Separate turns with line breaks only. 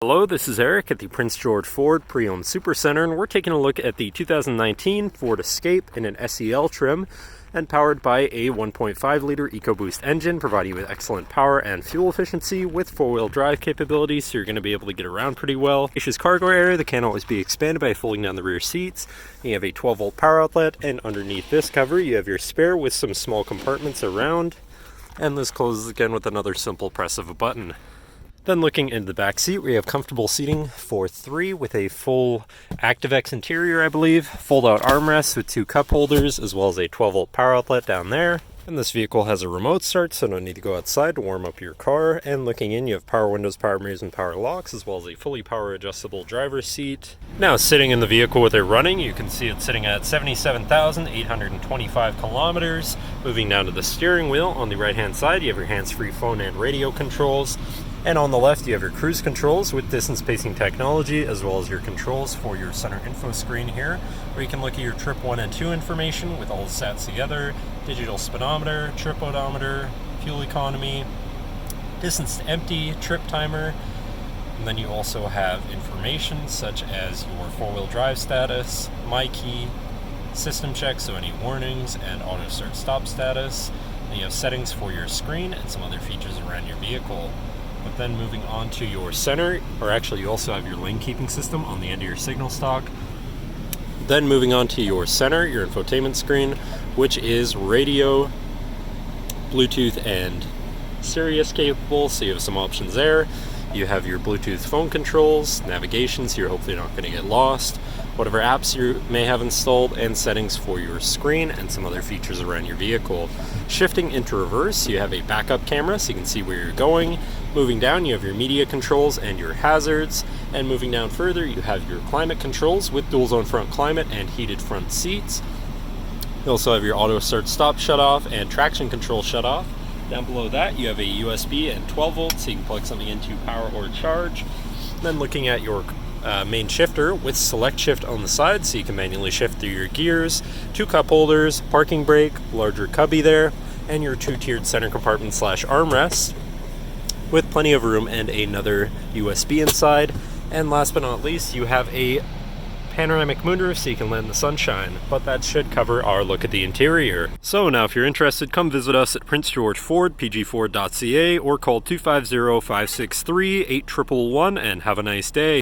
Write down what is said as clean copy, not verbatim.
Hello, this is Eric at the Prince George Ford Pre-Owned Supercenter, and we're taking a look at the 2019 Ford Escape in an SEL trim and powered by a 1.5-liter EcoBoost engine, providing you with excellent power and fuel efficiency with four-wheel drive capabilities, so you're going to be able to get around pretty well. Spacious cargo area that can always be expanded by folding down the rear seats. You have a 12-volt power outlet, and underneath this cover you have your spare with some small compartments around, and this closes again with another simple press of a button. Then looking into the back seat, we have comfortable seating for three with a full ActiveX interior, I believe. Fold-out armrests with two cup holders, as well as a 12-volt power outlet down there. And this vehicle has a remote start, so no need to go outside to warm up your car. And looking in, you have power windows, power mirrors, and power locks, as well as a fully power adjustable driver's seat. Now, sitting in the vehicle with it running, you can see it sitting at 77,825 kilometers. Moving down to the steering wheel, on the right-hand side, you have your hands-free phone and radio controls. And on the left, you have your cruise controls with distance pacing technology, as well as your controls for your center info screen here, where you can look at your trip 1 and 2 information with all the stats together, digital speedometer, trip odometer, fuel economy, distance to empty, trip timer, and then you also have information such as your four-wheel drive status, my key, system check, so any warnings, and auto start stop status. And you have settings for your screen and some other features around your vehicle. But then moving on to your center, or actually you also have your lane keeping system on the end of your signal stock. Then moving on to your center, your infotainment screen, which is radio, Bluetooth, and Sirius capable, so you have some options there. You have your Bluetooth phone controls, navigation, so you're hopefully not going to get lost, whatever apps you may have installed, and settings for your screen and some other features around your vehicle. Shifting into reverse, you have a backup camera so you can see where you're going. Moving down, you have your media controls and your hazards. And moving down further, you have your climate controls with dual zone front climate and heated front seats. You also have your auto start stop shut off and traction control shut off. Down below that, you have a USB and 12 volts, so you can plug something into power or charge. Then looking at your main shifter with select shift on the side, so you can manually shift through your gears, two cup holders, parking brake, larger cubby there, and your two-tiered center compartment / armrest with plenty of room and another USB inside. And last but not least, you have a panoramic moonroof so you can let in the sunshine, but that should cover our look at the interior. So now if you're interested, come visit us at Prince George Ford, pgford.ca, or call 250-563-8111 and have a nice day.